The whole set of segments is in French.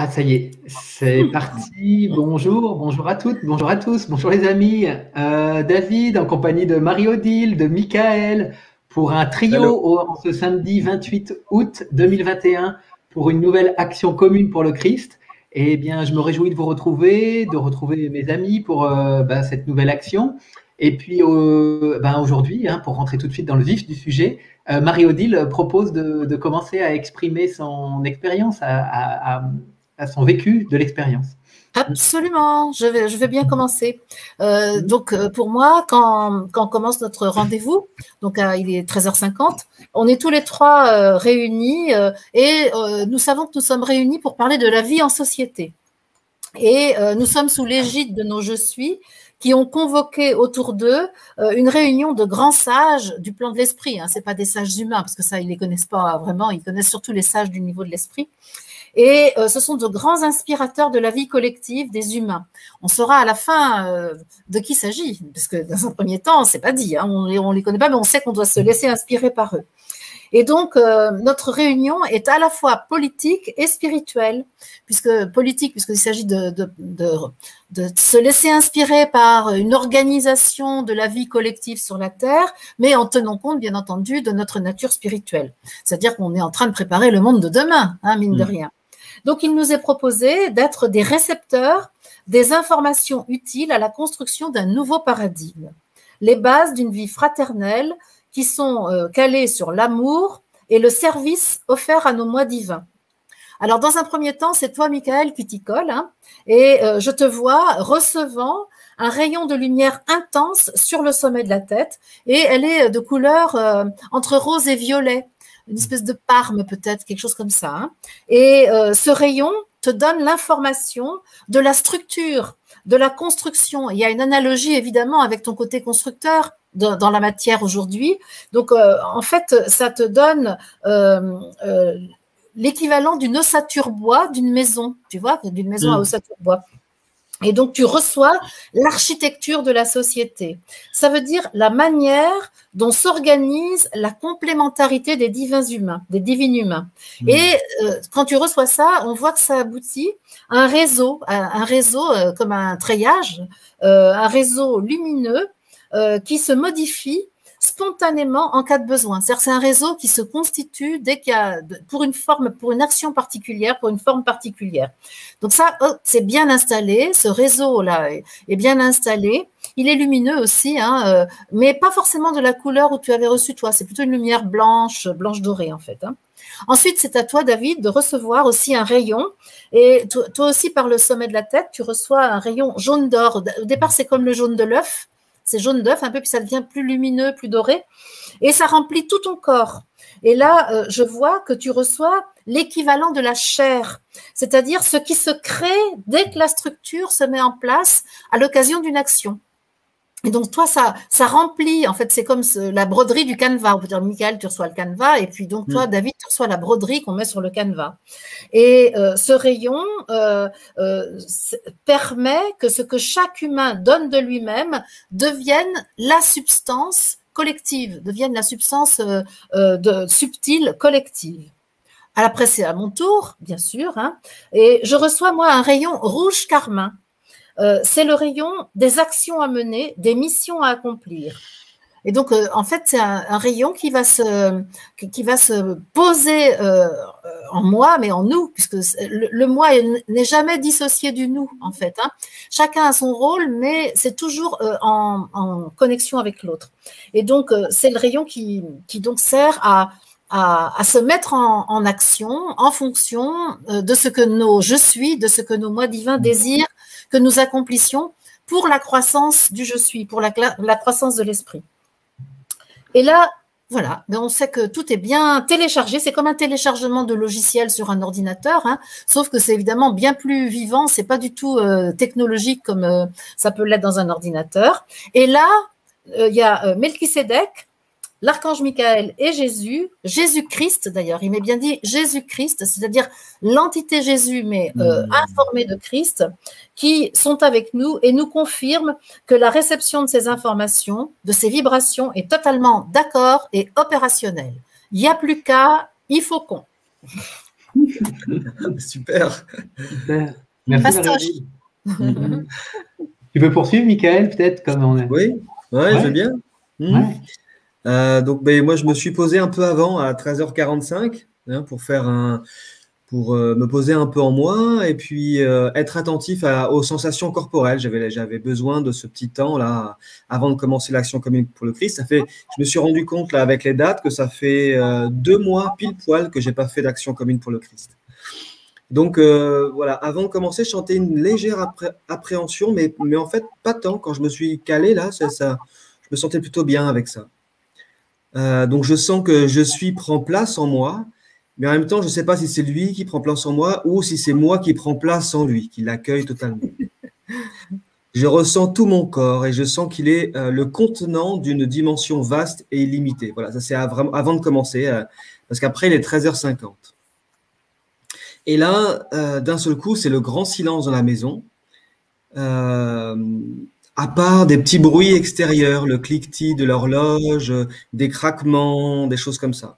Ah, ça y est, c'est parti. Bonjour, bonjour à toutes, bonjour à tous, bonjour les amis. David, en compagnie de Marie-Odile, de Michael, pour un trio Hello. en ce samedi 28 août 2021 pour une nouvelle action commune pour le Christ. Eh bien, je me réjouis de retrouver mes amis pour cette nouvelle action. Et puis, aujourd'hui, pour rentrer tout de suite dans le vif du sujet, Marie-Odile propose de commencer à exprimer son expérience, à son vécu de l'expérience. Absolument, je vais bien commencer. Pour moi, quand on commence notre rendez-vous, il est 13h50, on est tous les trois réunis et nous savons que nous sommes réunis pour parler de la vie en société. Et nous sommes sous l'égide de nos Je suis qui ont convoqué autour d'eux une réunion de grands sages du plan de l'esprit. Ce n'est pas des sages humains, parce que ça, ils ne les connaissent pas vraiment, ils connaissent surtout les sages du niveau de l'esprit. Et ce sont de grands inspirateurs de la vie collective des humains. On saura à la fin de qui il s'agit, parce que dans un premier temps, c'est pas dit, on les connaît pas, mais on sait qu'on doit se laisser inspirer par eux. Et donc, notre réunion est à la fois politique et spirituelle, puisqu'il s'agit de se laisser inspirer par une organisation de la vie collective sur la Terre, mais en tenant compte, bien entendu, de notre nature spirituelle. C'est-à-dire qu'on est en train de préparer le monde de demain, mine de rien. Donc, il nous est proposé d'être des récepteurs des informations utiles à la construction d'un nouveau paradigme, les bases d'une vie fraternelle qui sont calées sur l'amour et le service offert à nos moi divins. Alors, dans un premier temps, c'est toi, Michael, qui t'y colle, et je te vois recevant un rayon de lumière intense sur le sommet de la tête, et elle est de couleur entre rose et violet, une espèce de parme peut-être, quelque chose comme ça. Et ce rayon te donne l'information de la structure, de la construction. Il y a une analogie évidemment avec ton côté constructeur dans la matière aujourd'hui. Donc en fait, ça te donne l'équivalent d'une ossature bois d'une maison, tu vois, d'une maison à ossature bois. Et donc, tu reçois l'architecture de la société. Ça veut dire la manière dont s'organise la complémentarité des divins humains, des divines humains. Et quand tu reçois ça, on voit que ça aboutit à un réseau comme un treillage, un réseau lumineux qui se modifie spontanément en cas de besoin. C'est-à-dire que c'est un réseau qui se constitue dès qu'il y a pour une action particulière, pour une forme particulière. Donc ça, c'est bien installé. Ce réseau-là est bien installé. Il est lumineux aussi, mais pas forcément de la couleur où tu avais reçu toi. C'est plutôt une lumière blanche dorée en fait. Ensuite, c'est à toi, David, de recevoir aussi un rayon. Et toi aussi, par le sommet de la tête, tu reçois un rayon jaune d'or. Au départ, c'est comme le jaune de l'œuf. C'est jaune d'œuf un peu, puis ça devient plus lumineux, plus doré, et ça remplit tout ton corps. Et là, je vois que tu reçois l'équivalent de la chair, c'est-à-dire ce qui se crée dès que la structure se met en place à l'occasion d'une action. Et donc, toi, ça remplit, en fait, c'est comme la broderie du canevas. On peut dire, Michael, tu reçois le canevas, et puis donc, toi, David, tu reçois la broderie qu'on met sur le canevas. Et ce rayon permet que ce que chaque humain donne de lui-même devienne la substance collective, devienne la substance subtile collective. Après, c'est à mon tour, bien sûr, et je reçois, moi, un rayon rouge carmin. C'est le rayon des actions à mener, des missions à accomplir. Et donc, en fait, c'est un rayon qui va se poser en moi, mais en nous, puisque le moi n'est jamais dissocié du nous, en fait. Chacun a son rôle, mais c'est toujours en connexion avec l'autre. Et donc, c'est le rayon qui donc sert à se mettre en action en fonction de ce que je suis, de ce que nos moi divins désirent que nous accomplissions pour la croissance du je suis, pour la croissance de l'esprit. Et là, voilà, mais on sait que tout est bien téléchargé. C'est comme un téléchargement de logiciel sur un ordinateur, sauf que c'est évidemment bien plus vivant. C'est pas du tout technologique comme ça peut l'être dans un ordinateur. Et là, il y a Melchisédek, l'archange Michael et Jésus-Christ d'ailleurs, il m'est bien dit Jésus-Christ, c'est-à-dire l'entité Jésus, mais informée de Christ, qui sont avec nous et nous confirment que la réception de ces informations, de ces vibrations est totalement d'accord et opérationnelle. Il n'y a plus qu'à, il faut qu'on. Super. Super. Merci Fastoche. Marie-Odile. Tu veux poursuivre, Michael, peut-être comme on est. Oui, ouais, je veux bien. Ouais. Donc, moi, je me suis posé un peu avant, à 13h45, hein, pour me poser un peu en moi et puis être attentif aux sensations corporelles. J'avais besoin de ce petit temps-là avant de commencer l'action commune pour le Christ. Je me suis rendu compte là, avec les dates que ça fait 2 mois pile poil que j'ai pas fait d'action commune pour le Christ. Donc voilà, avant de commencer, je sentais une légère appréhension, mais en fait pas tant. Quand je me suis calé là, je me sentais plutôt bien avec ça. Donc je sens que prend place en moi. Mais en même temps, je ne sais pas si c'est lui qui prend place en moi ou si c'est moi qui prends place en lui, qui l'accueille totalement. Je ressens tout mon corps et je sens qu'il est le contenant d'une dimension vaste et illimitée. Voilà, ça c'est avant de commencer, parce qu'après, il est 13h50. Et là, d'un seul coup, c'est le grand silence dans la maison, à part des petits bruits extérieurs, le cliquetis de l'horloge, des craquements, des choses comme ça.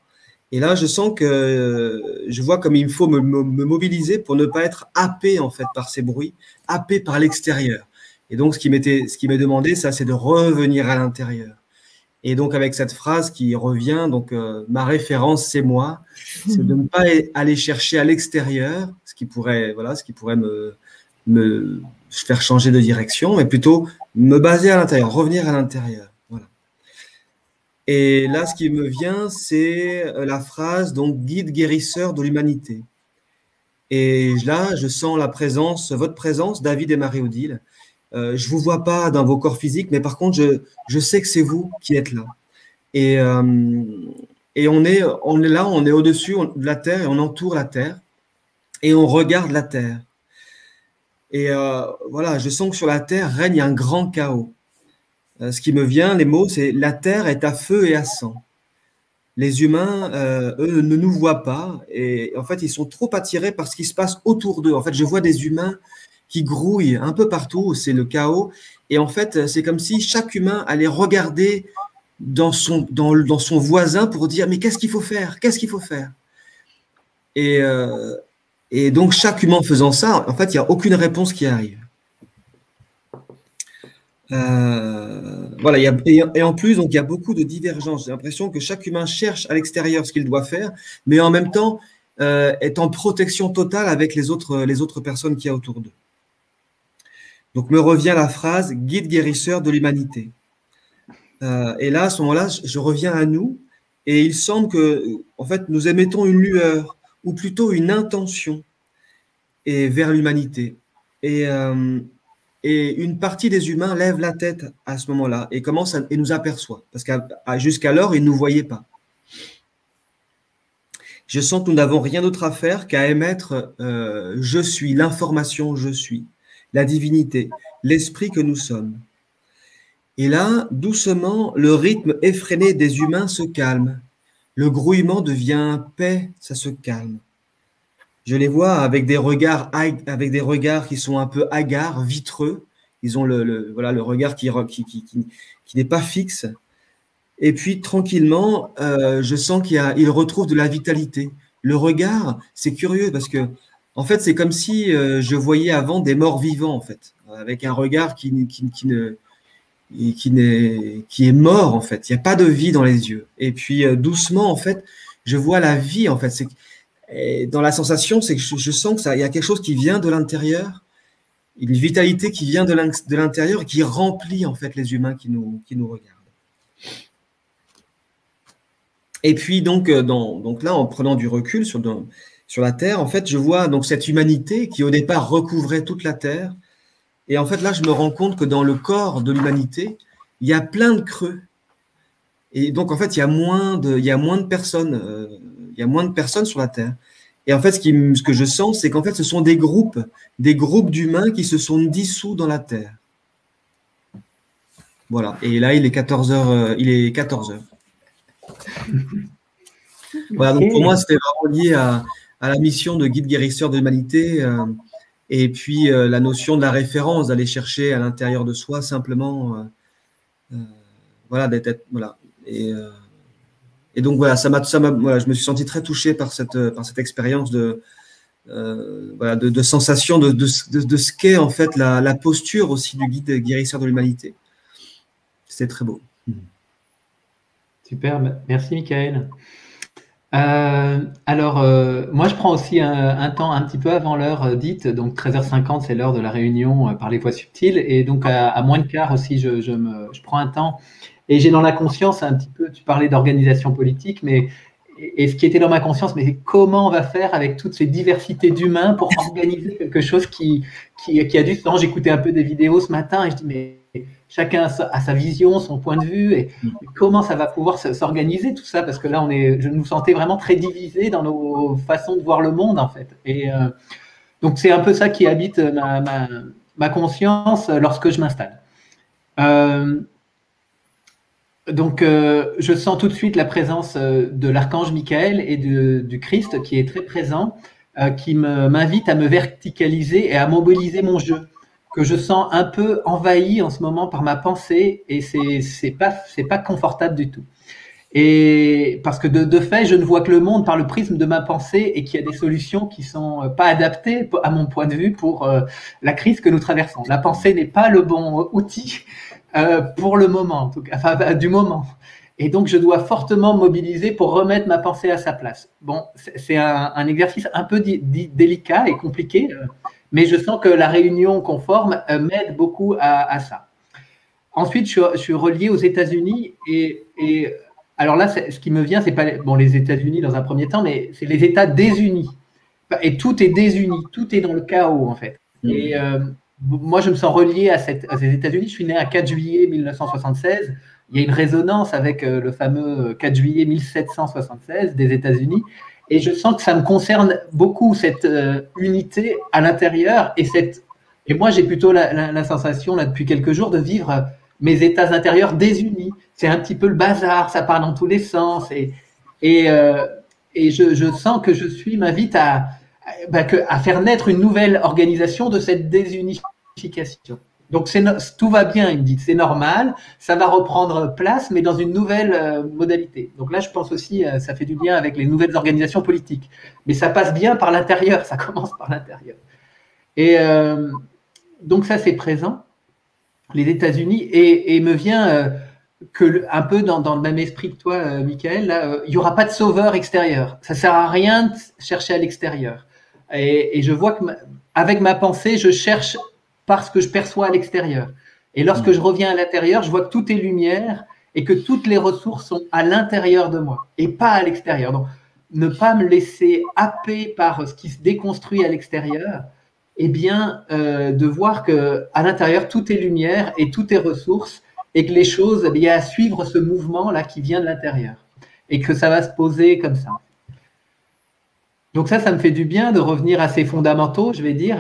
Et là, je sens que je vois comme il faut me mobiliser pour ne pas être happé en fait par ces bruits, happé par l'extérieur. Et donc, ce qui m'est demandé, ça, c'est de revenir à l'intérieur. Et donc, avec cette phrase qui revient, donc ma référence, c'est moi, c'est de ne pas aller chercher à l'extérieur, ce qui pourrait me faire changer de direction, mais plutôt me baser à l'intérieur, revenir à l'intérieur. Et là, ce qui me vient, c'est la phrase, donc, guide guérisseur de l'humanité. Et là, je sens votre présence, David et Marie-Odile. Je ne vous vois pas dans vos corps physiques, mais par contre, je sais que c'est vous qui êtes là. Et on est là, on est au-dessus de la terre et on entoure la terre et on regarde la terre. Et voilà, je sens que sur la terre règne un grand chaos. Ce qui me vient, les mots, c'est la terre est à feu et à sang. Les humains, eux, ne nous voient pas et en fait, ils sont trop attirés par ce qui se passe autour d'eux. En fait, je vois des humains qui grouillent un peu partout, c'est le chaos. Et en fait, c'est comme si chaque humain allait regarder dans son voisin pour dire mais qu'est-ce qu'il faut faire? Qu'est-ce qu'il faut faire? Et donc, chaque humain faisant ça, en fait, il n'y a aucune réponse qui arrive. Voilà, et en plus, donc, il y a beaucoup de divergences. J'ai l'impression que chaque humain cherche à l'extérieur ce qu'il doit faire, mais en même temps est en protection totale avec les autres personnes qu'il y a autour d'eux. Donc, me revient la phrase « guide guérisseur de l'humanité ». Et là, à ce moment-là, je reviens à nous, et il semble que, en fait, nous émettons une lueur, ou plutôt une intention, vers l'humanité. Et une partie des humains lève la tête à ce moment-là et et nous aperçoit, parce que jusqu'alors, ils ne nous voyaient pas. Je sens que nous n'avons rien d'autre à faire qu'à émettre je suis, l'information je suis, la divinité, l'esprit que nous sommes. Et là, doucement, le rythme effréné des humains se calme. Le grouillement devient paix, ça se calme. Je les vois avec des regards qui sont un peu hagards, vitreux. Ils ont le regard qui n'est pas fixe. Et puis, tranquillement, je sens qu'ils retrouvent de la vitalité. Le regard, c'est curieux parce que, en fait, c'est comme si je voyais avant des morts vivants, en fait, avec un regard qui est mort, en fait. Il n'y a pas de vie dans les yeux. Et puis, doucement, en fait, je vois la vie, en fait. Et dans la sensation, c'est que je sens qu'il y a quelque chose qui vient de l'intérieur, une vitalité qui vient de l'intérieur et qui remplit en fait les humains qui nous regardent. Et puis donc là, en prenant du recul sur la Terre, en fait, je vois donc cette humanité qui au départ recouvrait toute la Terre. Et en fait, là, je me rends compte que dans le corps de l'humanité, il y a plein de creux. Et donc, en fait, il y a moins de personnes. Il y a moins de personnes sur la Terre. Et en fait, ce que je sens, c'est qu'en fait, ce sont des groupes d'humains qui se sont dissous dans la Terre. Voilà. Et là, il est 14h. Voilà. Donc, pour moi, c'était vraiment lié à la mission de guide guérisseur de l'humanité. Et puis, la notion de la référence, d'aller chercher à l'intérieur de soi simplement. Voilà, d'être. Voilà. Et donc voilà, voilà, je me suis senti très touché par cette expérience voilà, de sensation de ce qu'est en fait la posture aussi du guide guérisseur de l'humanité. C'était très beau. Super, merci Michael. Alors, moi je prends aussi un temps un petit peu avant l'heure dite, donc 13h50 c'est l'heure de la réunion par les voies subtiles, et donc à moins de quart aussi je prends un temps, et j'ai dans la conscience un petit peu, tu parlais d'organisation politique, mais et ce qui était dans ma conscience, mais comment on va faire avec toutes ces diversités d'humains pour organiser quelque chose qui a du sens. J'écoutais un peu des vidéos ce matin et je dis, mais chacun a sa vision, son point de vue, et comment ça va pouvoir s'organiser tout ça, parce que là, je nous sentais vraiment très divisés dans nos façons de voir le monde, en fait. Et donc, c'est un peu ça qui habite ma conscience lorsque je m'installe. Donc, je sens tout de suite la présence de l'archange Michael et du Christ qui est très présent, qui m'invite à me verticaliser et à mobiliser mon jeu, que je sens un peu envahi en ce moment par ma pensée, et c'est pas confortable du tout. Et parce que de fait, je ne vois que le monde par le prisme de ma pensée, et qu'il y a des solutions qui sont pas adaptées à mon point de vue pour la crise que nous traversons. La pensée n'est pas le bon outil pour le moment, en tout cas, enfin, du moment. Et donc, je dois fortement mobiliser pour remettre ma pensée à sa place. Bon, c'est un exercice un peu délicat et compliqué, mais je sens que la réunion qu'on forme m'aide beaucoup à ça. Ensuite, je suis relié aux États-Unis, et alors là, ce qui me vient, c'est pas les États-Unis dans un premier temps, mais c'est les États désunis. Et tout est désuni, tout est dans le chaos, en fait. Et moi, je me sens relié à ces États-Unis. Je suis né à 4 juillet 1976. Il y a une résonance avec le fameux 4 juillet 1776 des États-Unis. Et je sens que ça me concerne beaucoup, cette unité à l'intérieur. Et moi, j'ai plutôt la sensation, là, depuis quelques jours, de vivre mes états intérieurs désunis. C'est un petit peu le bazar, ça part dans tous les sens. Et je sens que m'invite à faire naître une nouvelle organisation de cette désunification. Donc tout va bien, il me dit, c'est normal, ça va reprendre place, mais dans une nouvelle modalité. Donc là, je pense aussi, ça fait du lien avec les nouvelles organisations politiques. Mais ça passe bien par l'intérieur, ça commence par l'intérieur. Et donc ça, c'est présent, les États-Unis, et me vient un peu dans le même esprit que toi, Michael, là, il n'y aura pas de sauveur extérieur. Ça ne sert à rien de chercher à l'extérieur. Et je vois qu'avec ma pensée, je cherche parce que je perçois à l'extérieur. Et lorsque je reviens à l'intérieur, je vois que tout est lumière et que toutes les ressources sont à l'intérieur de moi et pas à l'extérieur. Donc, ne pas me laisser happer par ce qui se déconstruit à l'extérieur, et bien de voir que à l'intérieur, tout est lumière et tout est ressources, et que les choses, il y a à suivre ce mouvement-là qui vient de l'intérieur, et que ça va se poser comme ça. Donc ça me fait du bien de revenir à ces fondamentaux, je vais dire,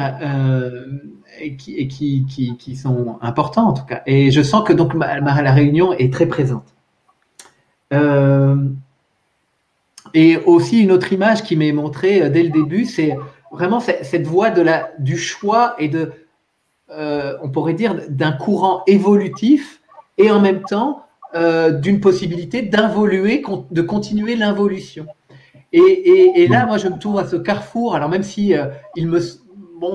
et qui sont importants en tout cas. Et je sens que donc la réunion est très présente. Et aussi une autre image qui m'est montrée dès le début, c'est vraiment cette voie du choix et on pourrait dire, d'un courant évolutif, et en même temps d'une possibilité d'involuer, de continuer l'involution. Et là, moi, je me trouve à ce carrefour. Alors, même si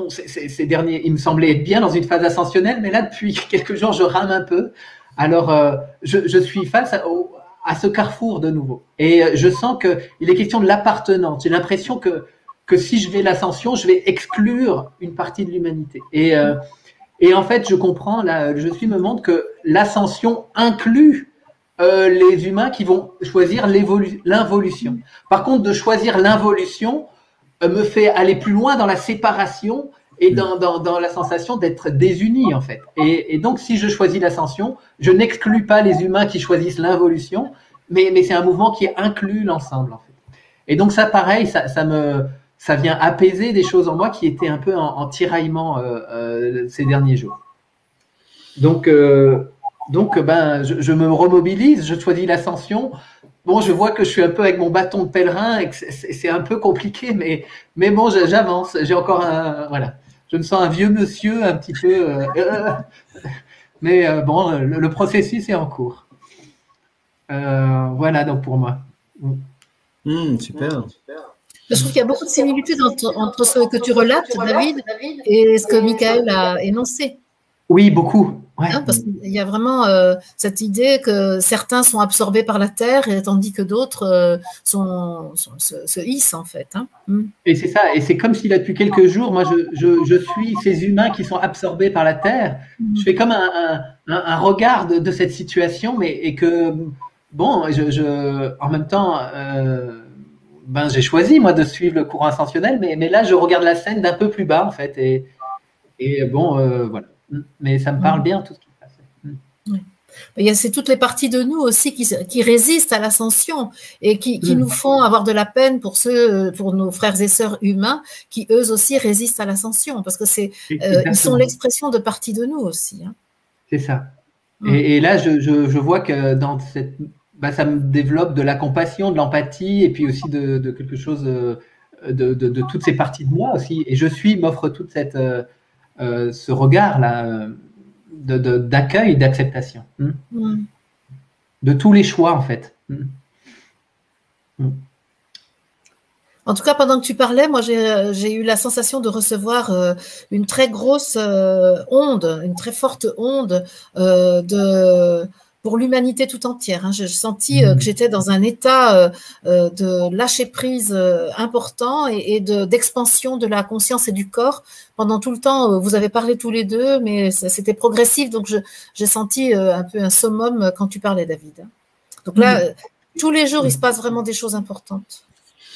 ces derniers, il me semblait être bien dans une phase ascensionnelle, mais là, depuis quelques jours, je rame un peu. Alors, je suis face à ce carrefour de nouveau. Et je sens qu'il est question de l'appartenance. J'ai l'impression que si je vais l'ascension, je vais exclure une partie de l'humanité. Et en fait, je comprends, là, me montre que l'ascension inclut les humains qui vont choisir l'involution. Par contre, de choisir l'involution me fait aller plus loin dans la séparation et dans la sensation d'être désunis, en fait. Et donc, si je choisis l'ascension, je n'exclus pas les humains qui choisissent l'involution, mais c'est un mouvement qui inclut l'ensemble, en fait. Et donc, ça, pareil, ça vient apaiser des choses en moi qui étaient un peu en tiraillement ces derniers jours. Donc, je me remobilise, je choisis l'ascension. Bon, je vois que je suis un peu avec mon bâton de pèlerin et que c'est un peu compliqué, mais bon, j'avance. J'ai encore voilà. Je me sens un vieux monsieur un petit peu. Mais bon, le processus est en cours. Voilà donc pour moi. Super. Je trouve qu'il y a beaucoup de similitudes entre ce que tu relates, David, et ce que Michael a énoncé. Oui, beaucoup. Ouais. Hein, parce qu'il y a vraiment cette idée que certains sont absorbés par la terre, et tandis que d'autres se hissent, en fait. Hein. Et c'est ça. Et c'est comme si là, depuis quelques jours, moi, je suis ces humains qui sont absorbés par la terre. Je fais comme un regard de cette situation, et que, bon, en même temps, ben, j'ai choisi, moi, de suivre le courant ascensionnel, mais là, je regarde la scène d'un peu plus bas, en fait. Et bon, voilà. Mais ça me parle bien, tout ce qui se passe. Oui. C'est toutes les parties de nous aussi qui résistent à l'ascension et qui nous font avoir de la peine pour nos frères et sœurs humains qui, eux aussi, résistent à l'ascension, parce que ils sont l'expression de parties de nous aussi. Hein. C'est ça. Et là, je vois que dans ça me développe de la compassion, de l'empathie, et puis aussi de quelque chose de toutes ces parties de moi aussi. Et m'offre toute ce regard-là d'accueil, d'acceptation. De tous les choix, en fait. En tout cas, pendant que tu parlais, moi, j'ai eu la sensation de recevoir une très grosse onde, une très forte onde pour l'humanité tout entière. Hein. J'ai senti que j'étais dans un état de lâcher-prise important et d'expansion de la conscience et du corps. Pendant tout le temps, vous avez parlé tous les deux, mais c'était progressif, donc j'ai senti un peu un summum quand tu parlais, David. Donc là, tous les jours, il se passe vraiment des choses importantes.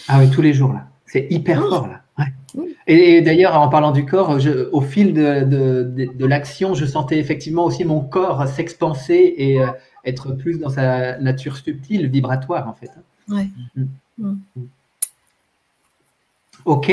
Ah oui, tous les jours, là. C'est hyper fort, là. Ouais. Et d'ailleurs, en parlant du corps, au fil de l'action, je sentais effectivement aussi mon corps s'expanser et être plus dans sa nature subtile, vibratoire, en fait. Ouais. Ok.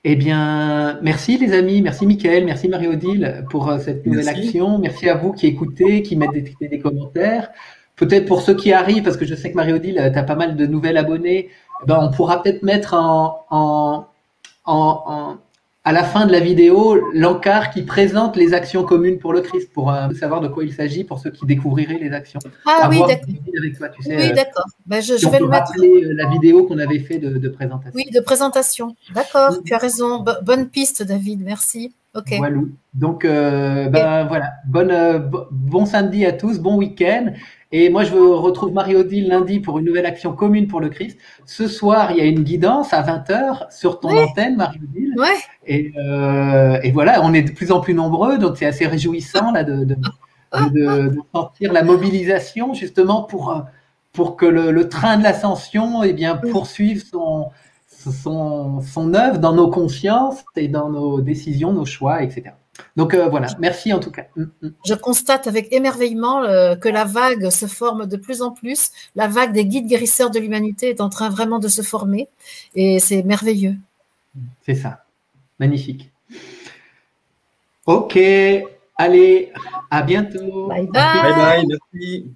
Eh bien, merci les amis, merci Michael, merci Marie-Odile pour cette nouvelle action. Merci à vous qui écoutez, qui mettez des commentaires. Peut-être pour ceux qui arrivent, parce que je sais que Marie-Odile, tu as pas mal de nouvelles abonnés, on pourra peut-être mettre à la fin de la vidéo l'encart qui présente les actions communes pour le Christ, pour savoir de quoi il s'agit pour ceux qui découvriraient les actions. Ah oui, d'accord. Avec toi, tu sais, oui, d'accord. Je vais le mettre. La vidéo qu'on avait fait de présentation. Oui, de présentation. D'accord, tu as raison. Bonne piste, David. Merci. Ok. Voilà. Donc, voilà. Bon samedi à tous, bon week-end. Et moi, je vous retrouve Marie-Odile lundi pour une nouvelle action commune pour le Christ. Ce soir, il y a une guidance à 20h sur ton antenne, Marie-Odile. Ouais. Et voilà, on est de plus en plus nombreux, donc c'est assez réjouissant là, de sentir la mobilisation justement pour que le train de l'ascension poursuive son œuvre dans nos consciences et dans nos décisions, nos choix, etc. Donc voilà, merci en tout cas. Je constate avec émerveillement que la vague se forme de plus en plus. La vague des guides guérisseurs de l'humanité est en train vraiment de se former et c'est merveilleux. C'est ça, magnifique. Ok, allez, à bientôt. Bye bye. Bye bye, merci.